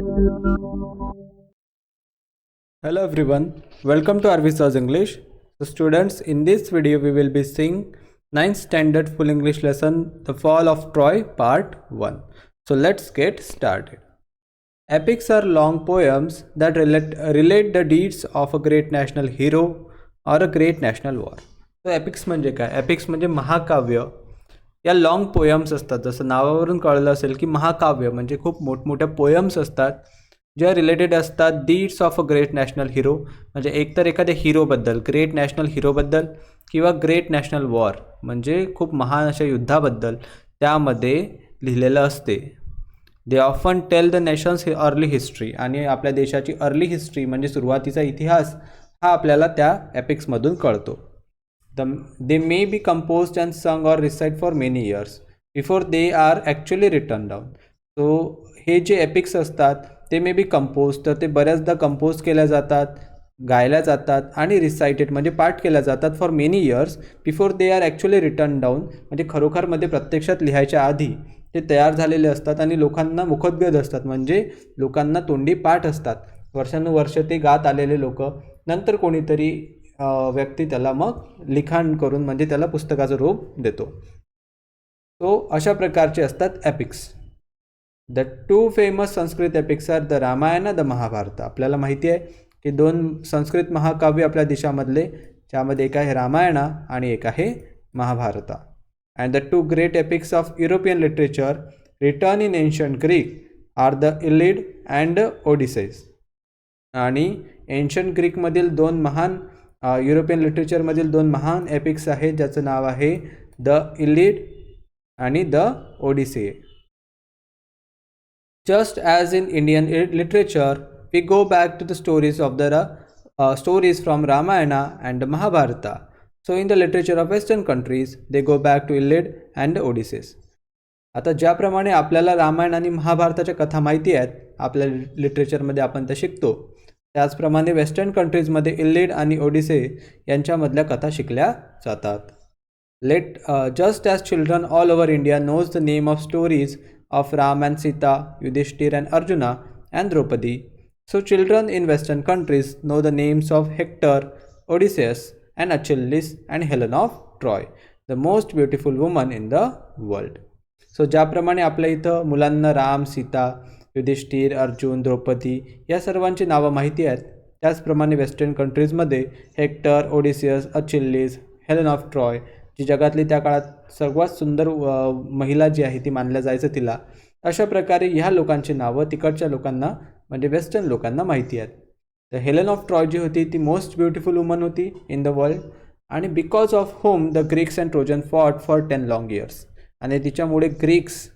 Hello everyone, welcome to Arvisa's English. So students, in this video we will be seeing 9th standard full English lesson The Fall of Troy part 1. So let's get started. Epics are long poems that relate the deeds of a great national hero or a great national war. So epics म्हणजे काय? Epics म्हणजे महाकाव्य या long poems असतात. जसं नावावरून कळलं असेल की महाकाव्य म्हणजे खूप मोठमोठ्या पोयम्स असतात ज्या रिलेटेड असतात deeds of a great national hero, म्हणजे एकतर एखाद्या हिरोबद्दल, ग्रेट नॅशनल हिरोबद्दल किंवा ग्रेट नॅशनल वॉर म्हणजे खूप महान अशा युद्धाबद्दल त्यामध्ये लिहिलेलं असते. They often tell the nation's early history, आणि आपल्या देशाची अर्ली हिस्ट्री म्हणजे सुरुवातीचा इतिहास हा आपल्याला त्या एपिक्समधून कळतो. They may be composed and sung or recite for many years before they are actually written down. So हे जे एपिक्स असतात ते मे बी कंपोज, तर ते बऱ्याचदा कंपोज केल्या जातात, गायल्या जातात आणि रिसाइटेड म्हणजे पाठ केल्या जातात for many years before they are actually return down, म्हणजे खरोखरमध्ये प्रत्यक्षात लिहायच्या आधी ते तयार झालेले असतात आणि लोकांना मुखोद्गत असतात, म्हणजे लोकांना तोंडी पाठ असतात. वर्षानुवर्ष ते गात आलेले लोक, नंतर कोणीतरी व्यक्ती त्याला मग लिखाण करून म्हणजे त्याला पुस्तकाचं रूप देतो. तो अशा प्रकारचे असतात epics. The two famous Sanskrit epics are the Ramayana, the Mahabharata. आपल्याला माहिती आहे की दोन संस्कृत महाकाव्य आपल्या देशामधले, ज्यामध्ये एक आहे रामायणा आणि एक आहे Mahabharata. And the two great epics of European literature written in ancient Greek are the Iliad and Odyssey. आणि एन्शंट ग्रीकमधील दोन महान युरोपियन लिटरेचरमधील दोन महान एपिक्स आहेत ज्याचं नाव आहे द इलिड आणि the Odyssey. Just as in Indian literature we go back to the stories of the stories from Ramayana and Mahabharata. So in the literature of western countries they go back to Iliad and Odyssey. आता ज्याप्रमाणे आपल्याला रामायण आणि महाभारताच्या कथा माहिती आहेत, आपल्या लिटरेचरमध्ये आपण त्या शिकतो, त्याचप्रमाणे वेस्टर्न कंट्रीजमध्ये इलिड आणि ओडिसे यांच्यामधल्या कथा शिकल्या जातात. Just as children all over India knows the name of stories of Ram and Sita, Yudhishthir and Arjuna and Draupadi, so children in western countries know the names of Hector, Odysseus and Achilles and Helen of Troy, the most beautiful woman in the world. So ज्याप्रमाणे आपल्या इथं मुलांना राम, सीता, युधिष्ठिर, अर्जुन, द्रौपदी या सर्वांची नावं माहिती आहेत, त्याचप्रमाणे वेस्टर्न कंट्रीजमध्ये Hector, Odysseus, Achilles, Helen of Troy, जी जगातली त्या काळात सर्वात सुंदर महिला जी आहे ती मानल्या जायचं तिला, अशा प्रकारे ह्या लोकांची नावं तिकडच्या लोकांना म्हणजे वेस्टर्न लोकांना माहिती आहेत. तर हेलन ऑफ ट्रॉय जी होती ती मोस्ट ब्युटिफुल वुमन होती इन द वर्ल्ड, आणि because of home the Greeks and Trojan fought for 10 long years, आणि तिच्यामुळे ग्रीक्स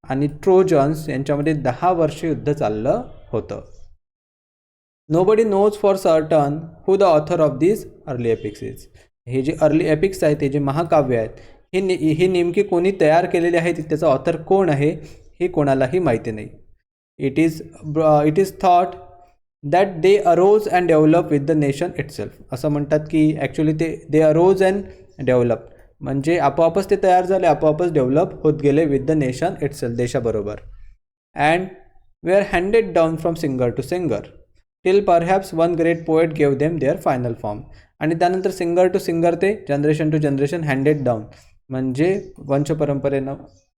आणि ट्रोजन्स यांच्यामध्ये 10 वर्ष युद्ध चाललं होतं. Nobody knows for certain who the author of this early epics is. हे जे अर्ली एपिक्स आहेत, हे जे महाकाव्य आहेत, हे नेमकी कोणी तयार केलेले आहेत, त्याचा ऑथर कोण आहे हे कोणालाही माहिती नाही. It is thought that they arose and develop with the nation itself. असं म्हणतात की actually they arose and develop म्हणजे आपोआपच ते तयार झाले, आपोआपच डेव्हलप होत गेले विथ द नेशन इटसेल्फ, देशाबरोबर. And they are handed down from singer to singer till perhaps one great poet gave them their final form. आणि त्यानंतर सिंगर टू सिंगर ते generation to generation handed down म्हणजे वंशपरंपरेनं,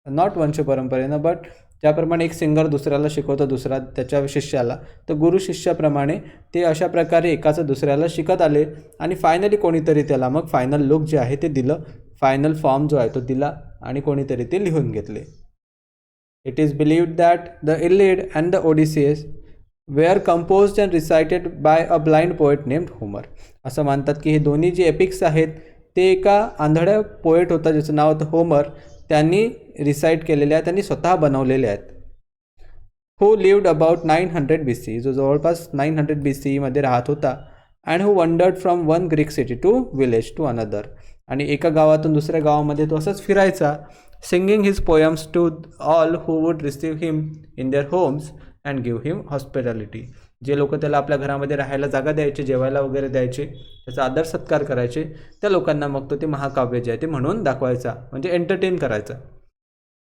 not वंशपरंपरेनं but ज्याप्रमाणे एक singer दुसऱ्याला शिकवतो, दुसरा त्याच्या शिष्याला, तर गुरु शिष्याप्रमाणे ते अशा प्रकारे एकाचं दुसऱ्याला शिकत आले आणि फायनली कोणीतरी त्याला मग फायनल लुक जे आहे ते दिलं, फायनल फॉर्म जो आहे तो दिला आणि कोणीतरी ते लिहून घेतले. It is believed that the Iliad and the Odyssey were composed and recited by a blind poet named Homer. असं मानतात की हे दोन्ही जे एपिक्स आहेत ते एका आंधळ्या पोएट होता ज्याचं नाव होतं होमर, त्यांनी रिसाईट केलेले आहेत, त्यांनी स्वतः बनवलेले आहेत. हू लिव्ड अबाउट 900 BC, जो जवळपास 900 BC मध्ये राहत होता. And who wandered from one Greek city to village to another, आणि एका गावातून दुसऱ्या गावामध्ये तो असंच फिरायचा, singing his poems to all who would receive him in their homes and give him hospitality. जे लोक त्याला आपल्या घरामध्ये राहायला जागा द्यायचे, जेवायला वगैरे द्यायचे, त्याचा आदर सत्कार करायचे, त्या लोकांना मग तो ते महाकाव्य जे आहे ते म्हणून दाखवायचा, म्हणजे एंटरटेन करायचा.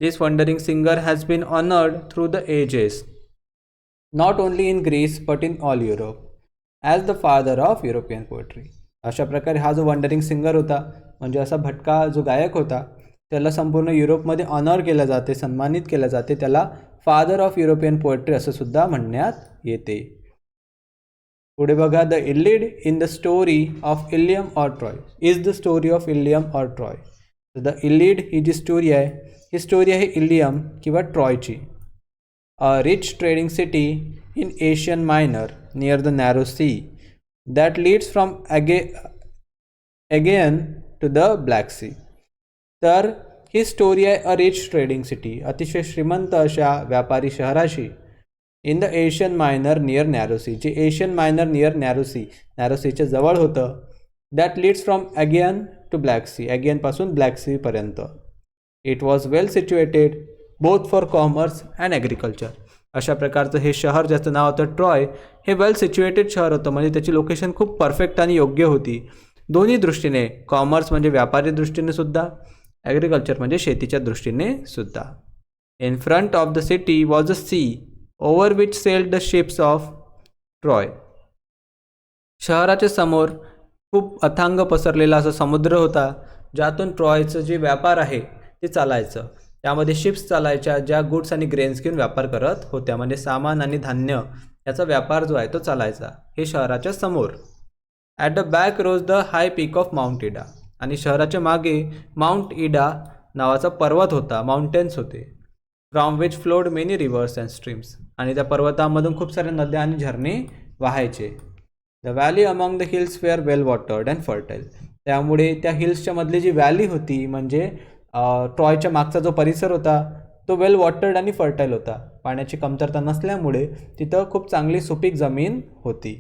This wandering singer has been honoured through the ages. Not only in Greece but in all Europe as the father of European poetry. अशा प्रकारे हा जो वंडरिंग सिंगर होता, म्हणजे असा भटका जो गायक होता, त्याला संपूर्ण युरोपमध्ये ऑनर केलं जाते, सन्मानित केलं जाते, त्याला फादर ऑफ युरोपियन पोएट्री असं सुद्धा म्हणण्यात येते. पुढे बघा, the Iliad in the story of Ilium or Troy is the story of Ilium or Troy. The Iliad ही जी स्टोरी आहे, ही स्टोरी आहे इलियम किंवा ट्रॉयची. A rich trading city in Asian Minor near the narrow sea that leads from Aegean to the Black Sea. तर ही story आहे अ रिच ट्रेडिंग सिटी, अतिशय श्रीमंत अशा व्यापारी शहराशी, in the Asian Minor near narrow sea, जे Asian Minor near narrow sea, narrow सीच्या जवळ होतं. That leads from Aegean to Black Sea, अगेनपासून ब्लॅक सीपर्यंत. It was well situated both for commerce and agriculture. अशा प्रकारचं हे शहर, ज्याचं नाव होतं ट्रॉय, हे वेल सिच्युएटेड शहर होतं, म्हणजे त्याची लोकेशन खूप परफेक्ट आणि योग्य होती दोन्ही दृष्टीने. कॉमर्स म्हणजे व्यापारी दृष्टीने सुद्धा, ॲग्रिकल्चर म्हणजे शेतीच्या दृष्टीने सुद्धा. In front of the city was a sea over which sailed the ships of Troy. शहराच्या समोर खूप अथांग पसरलेला असा समुद्र होता, ज्यातून ट्रॉयचं जे व्यापार आहे ते चालायचं. त्यामध्ये शिप्स चालायच्या, ज्या गुड्स आणि ग्रेन्स घेऊन व्यापार करत होत्या, म्हणजे सामान आणि धान्य याचा व्यापार जो आहे तो चालायचा. हे शहराच्या समोर. At the back rose the high peak of Mount Ida. आणि शहराच्या मागे माउंट इडा नावाचा पर्वत होता, माउंटेन्स होते. From which flowed many rivers and streams. आणि त्या पर्वतामधून खूप साऱ्या नद्या आणि झरणे वाहायचे. The valley among the hills were well watered and fertile. त्यामुळे त्या हिल्सच्या मधली जी व्हॅली होती, म्हणजे ट्रॉयच्या मागचा जो परिसर होता, तो वेल वॉटर्ड आणि फर्टाईल होता. पाण्याची कमतरता नसल्यामुळे तिथं खूप चांगली सुपीक जमीन होती.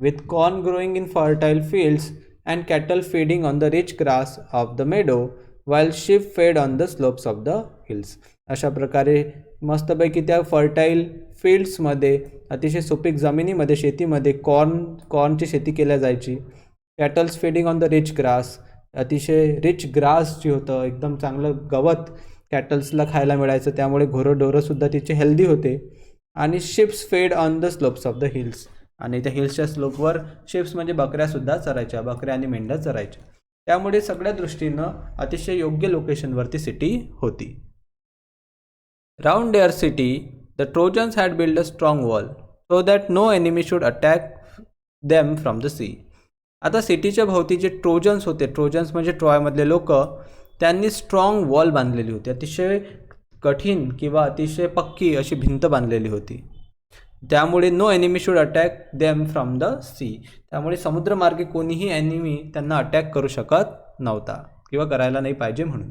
With corn growing in fertile fields and cattle feeding on the rich grass of the Medo while ship फेड on the slopes of the hills. अशा प्रकारे मस्तपैकी त्या फर्टाईल फील्ड्समध्ये, अतिशय सुपीक जमिनीमध्ये, शेतीमध्ये कॉर्नची शेती केल्या जायची. Cattles feeding on the rich grass, अतिशय रिच ग्रास जे होतं, एकदम चांगलं गवत कॅटल्सला खायला मिळायचं, त्यामुळे ढोरंसुद्धा तिचे हेल्दी होते. आणि शिप्स फेड on the slopes of the hills. आणि त्या हिल्सच्या स्लोपवर शिप्स म्हणजे बकऱ्यासुद्धा चरायच्या, बकऱ्या आणि मेंढ्या चरायच्या. त्यामुळे सगळ्या दृष्टीनं अतिशय योग्य लोकेशनवरती सिटी होती. Round their city the Trojans had build a strong wall so that no enemy should attack them from the sea. आता सिटीच्या भोवती जे ट्रोजन्स होते, ट्रोजन्स म्हणजे ट्रॉयमधले लोक, त्यांनी स्ट्रॉंग वॉल बांधलेली होती, अतिशय कठीण किंवा अतिशय पक्की अशी भिंत बांधलेली होती. त्यामुळे no enemy should attack them from the sea. त्यामुळे समुद्रमार्गे कोणीही एनिमी त्यांना अटॅक करू शकत नव्हता किंवा करायला नाही पाहिजे म्हणून.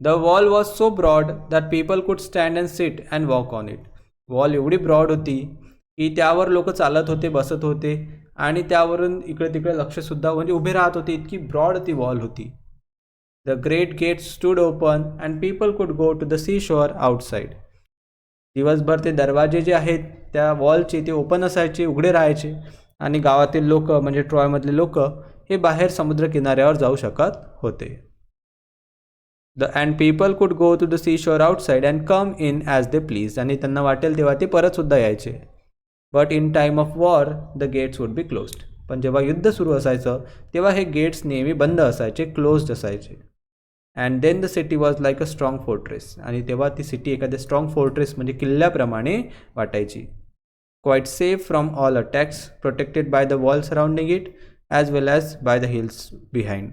The wall was so broad that people could stand and sit and walk on it. Wall एवढी ब्रॉड होती की त्यावर लोक चालत होते, बसत होते आणि त्यावरून इकडे तिकडे लक्षसुद्धा, म्हणजे उभे राहत होते, इतकी ब्रॉड ती वॉल होती. The great gate stood open and people could go to the sea shore outside. दिवसभर ते दरवाजे जे आहेत त्या वॉलचे ते ओपन असायचे, उघडे राहायचे, आणि गावातील लोक म्हणजे ट्रॉयमधले लोक हे बाहेर समुद्र किनाऱ्यावर जाऊ शकत होते. And people could go to the sea shore outside and come in as they please. आणि त्यांना वाटेल तेव्हा ते परतसुद्धा यायचे. But in time of war the gates would be closed. पण जेव्हा युद्ध सुरू असायचं तेव्हा हे गेट्स नेहमी बंद असायचे, क्लोज्ड असायचे. And then the city was like a strong fortress. आणि तेव्हा ती सिटी एखाद्या स्ट्रॉंग फोर्ट्रेस म्हणजे किल्ल्याप्रमाणे वाटायची. Quite safe from all attacks, protected by the wall surrounding it as well as by the hills behind.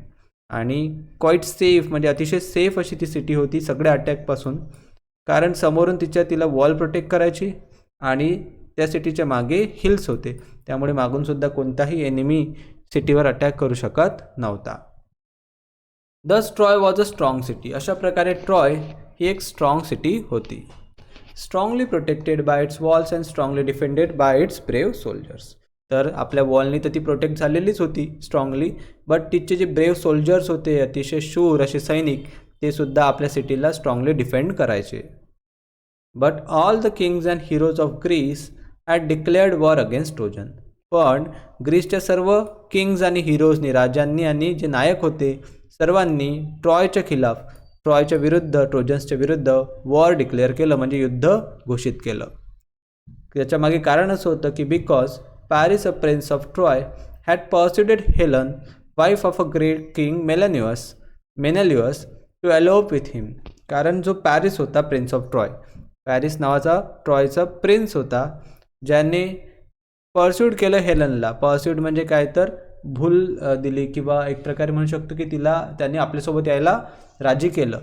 आणि quite safe म्हणजे अतिशय सेफ अशी ती सिटी होती सगळ्या अटॅकपासून, कारण समोरून तिला वॉल प्रोटेक्ट करायची आणि त्या सिटीच्या मागे हिल्स होते, त्यामुळे मागूनसुद्धा कोणताही एनिमी सिटीवर अटॅक करू शकत नव्हता. दस Troy was a strong city. अशा प्रकारे ट्रॉय ही एक स्ट्रॉंग सिटी होती. Strongly protected by it's walls and strongly defended bye it's brave soldiers. तर आपल्या वॉलनी तर ती प्रोटेक्ट झालेलीच होती स्ट्रॉंगली, बट तिचे जे ब्रेव्ह सोल्जर्स होते, अतिशय शूर असे सैनिक, ते सुद्धा आपल्या सिटीला स्ट्रॉंगली डिफेंड करायचे. But all the kings and heroes of Greece had declared war against Trojan. पण ग्रीसच्या सर्व किंग्ज आणि हिरोजनी, राजांनी आणि जे नायक होते सर्वांनी ट्रॉयच्या खिलाफ, ट्रॉयच्या विरुद्ध, ट्रोजन्सच्या विरुद्ध वॉर डिक्लेअर केलं, म्हणजे युद्ध घोषित केलं. त्याच्या मागे कारण असं होतं की because Paris a prince of Troy had persuaded Helen wife of a great king Menelaus to elope with him. कारण जो पॅरिस होता प्रिन्स ऑफ ट्रॉय, पॅरिस नावाचा ट्रॉयचा प्रिन्स होता, ज्याने पर्स्यूड केलं हेलनला. पर्स्यूड म्हणजे काय तर भूल दिली किंवा एक प्रकारे म्हणू शकतो की तिला त्याने आपल्यासोबत यायला राजी केलं.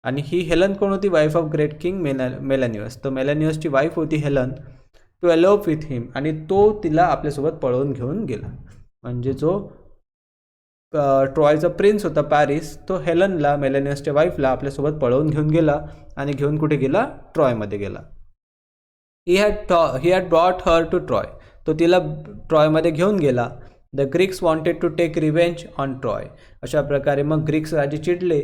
आणि ही हेलन कोण होती? Wife of great king Menelaus. तर मेलॅनियसची वाईफ होती Helen. To elope with him, आणि तो तिला आपल्यासोबत पळवून घेऊन गेला. म्हणजे जो ट्रॉयचा प्रिन्स होता पॅरिस, तो हेलनला, मेलॅनियसच्या वाईफला आपल्यासोबत पळवून घेऊन गेला. आणि घेऊन कुठे गेला? ट्रॉयमध्ये गेला. He had brought her to Troy. तो तिला ट्रॉयमध्ये घेऊन गेला. The Greeks wanted to take revenge on Troy. अशा प्रकारे मग ग्रीक्स राजे चिडले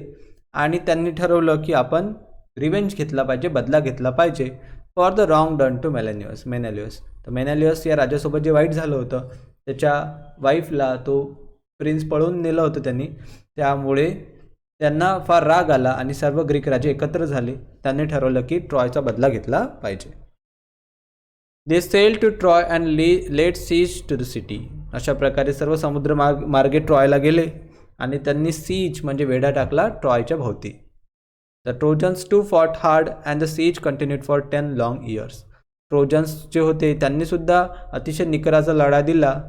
आणि त्यांनी ठरवलं की आपण रिव्हेंज घेतला पाहिजे, बदला घेतला पाहिजे for the wrong done to Menelaus. तर मेनेलियस या राजासोबत जे वाईट झालं होतं, त्याच्या वाईफला तो प्रिन्स पळून नेलं होतं त्यांनी, त्यामुळे त्यांना फार राग आला आणि सर्व ग्रीक राजे एकत्र झाले. त्यांनी ठरवलं की ट्रॉयचा बदला घेतला पाहिजे. They sail to Troy and let siege to the city. अशा प्रकारे सर्व समुद्र मार्गे ट्रॉयला गेले आणि त्यांनी सीज म्हणजे वेढा टाकला ट्रॉयच्या भोवती. The Trojans too fought hard and the siege continued for 10 long years. Trojans जे होते त्यांनीसुद्धा अतिशय निकराचा लढा दिला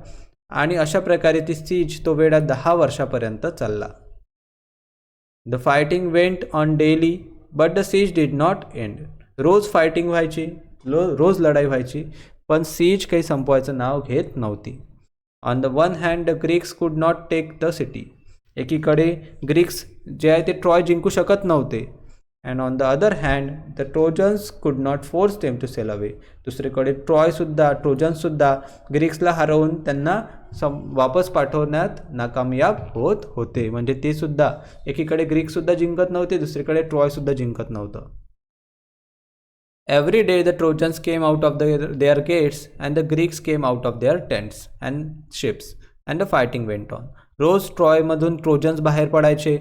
आणि अशा प्रकारे ती सीज, तो वेढा 10 वर्षापर्यंत चालला. The fighting went on daily but the siege did not end. रोज फायटिंग व्हायची, रोज लढाई व्हायची, पण सीज काही संपवायचं नाव घेत नव्हती. On the one hand the Greeks could not take the city. एकीकडे ग्रीक्स जे आहे ते ट्रॉय जिंकू शकत नव्हते. And on the other hand the Trojans could not force them to sail away. दुसरीकडे ट्रोजन्ससुद्धा ग्रीक्सला हरवून त्यांना वापस पाठवण्यात नाकामयाब होत होते. म्हणजे ते सुद्धा, एकीकडे ग्रीकसुद्धा जिंकत नव्हते, दुसरीकडे ट्रॉयसुद्धा जिंकत नव्हतं. Every day the Trojans came out of their gates and the Greeks came out of their tents and ships and the fighting went on. रोज ट्रॉयमधून ट्रोजन्स बाहेर पडायचे,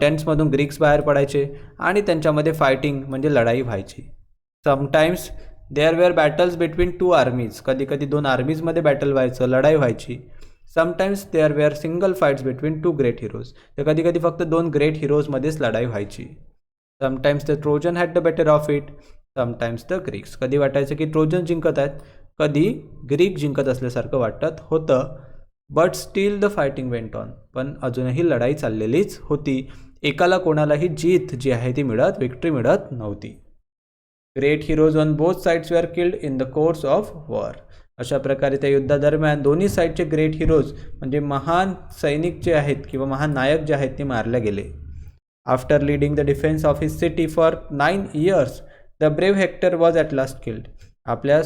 टेंट्समधून ग्रीक्स बाहेर पडायचे आणि त्यांच्यामध्ये फायटिंग म्हणजे लढाई व्हायची. Sometimes there were battles between 2 armies. कधी 2 आर्मीजमध्ये बॅटल व्हायचं, लढाई व्हायची. Sometimes there were single fights between 2 great heroes. तर कधी फक्त 2 ग्रेट हिरोजमध्येच लढाई व्हायची. Sometimes the Trojan had the better of it, sometimes the Greeks. कधी वाटायचं की ट्रोजन जिंकत आहेत, कधी ग्रीक जिंकत असल्यासारखं वाटत होतं. But still the fighting went on. पण अजूनही लढाई चाललेलीच होती. एकाला कोणालाही जीत जी आहे ती विक्ट्री मिळत नव्हती. Great heroes on both sides were killed in the course of war. अशा प्रकारे त्या युद्धादरम्यान दोन्ही साईडचे ग्रेट हिरोज म्हणजे महान सैनिक जे आहेत किंवा महान नायक जे आहेत ते मारले गेले. After leading the defence of his city for 9 years the brave hectare was at last killed. आपल्या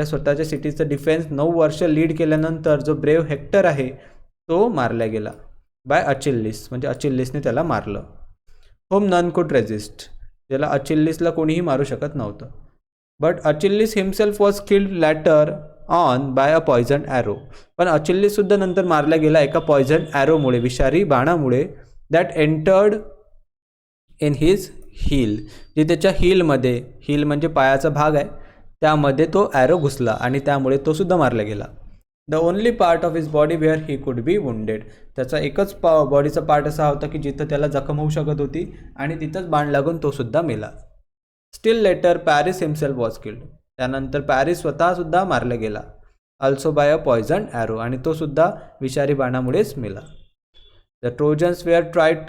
स्वतःच्या सिटीचं डिफेन्स 9 वर्ष लीड केल्यानंतर जो ब्रेव्ह हेक्टर आहे तो मारला गेला बाय अचिल्लिस. म्हणजे अचिल्लिसने त्याला मारलं. Whom none could resist. त्याला अचिल्लिसला कोणीही मारू शकत नव्हतं. But Achilles himself was killed later on by a poison arrow. पण अचिल्लिससुद्धा नंतर मारला गेला एका पॉयझन ॲरोमुळे, विषारी बाणामुळे. That entered in his heel. जे त्याच्या हील म्हणजे पायाचा भाग आहे, त्यामध्ये तो ॲरो घुसला आणि त्यामुळे तो सुद्धा मारला गेला. The only part of his body where he could be wounded. त्याचा एकच बॉडीचा पार्ट असा होता की जिथं त्याला जखम होऊ शकत होती आणि तिथंच बाण लागून तो सुद्धा मेला. Still later Paris himself was killed. त्यानंतर पॅरिस स्वतःसुद्धा मारला गेला. Also by a poison arrow. आणि तो सुद्धा विषारी बाणामुळेच मेला. The Trojans were tired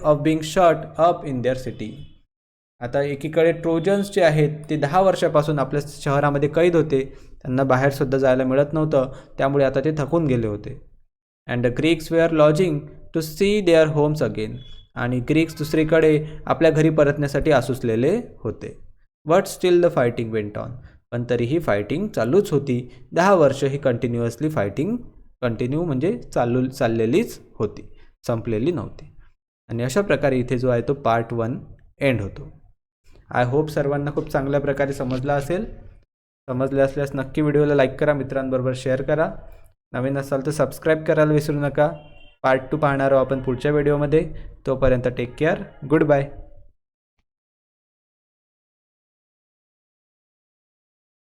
of being shot up in their city. आता एकीकडे ट्रोजन्स जे आहेत ते 10 वर्षापासून आपल्या शहरामध्ये कैद होते, त्यांना बाहेरसुद्धा जायला मिळत नव्हतं, त्यामुळे आता ते थकून गेले होते. And the Greeks were longing to see their homes again. आणि ग्रीक्स दुसरीकडे आपल्या घरी परतण्यासाठी आसुसलेले होते. But still the fighting went on. पण तरीही फायटिंग चालूच होती. 10 वर्ष ही कंटिन्युअसली फायटिंग म्हणजे चाललेलीच होती, संपलेली नव्हती. आणि अशा प्रकारे इथे जो आहे तो पार्ट 1 एंड होतो. आय होप सर्वांना खूप चांगल्या प्रकारे समजला असेल. समजले असल्यास नक्की व्हिडिओला लाईक करा, मित्रांबरोबर शेअर करा. नवीन असाल तर सबस्क्राईब करायला विसरू नका. पार्ट 2 पाहणार आहोत आपण पुढच्या व्हिडिओमध्ये. तोपर्यंत टेक केअर. Good bye.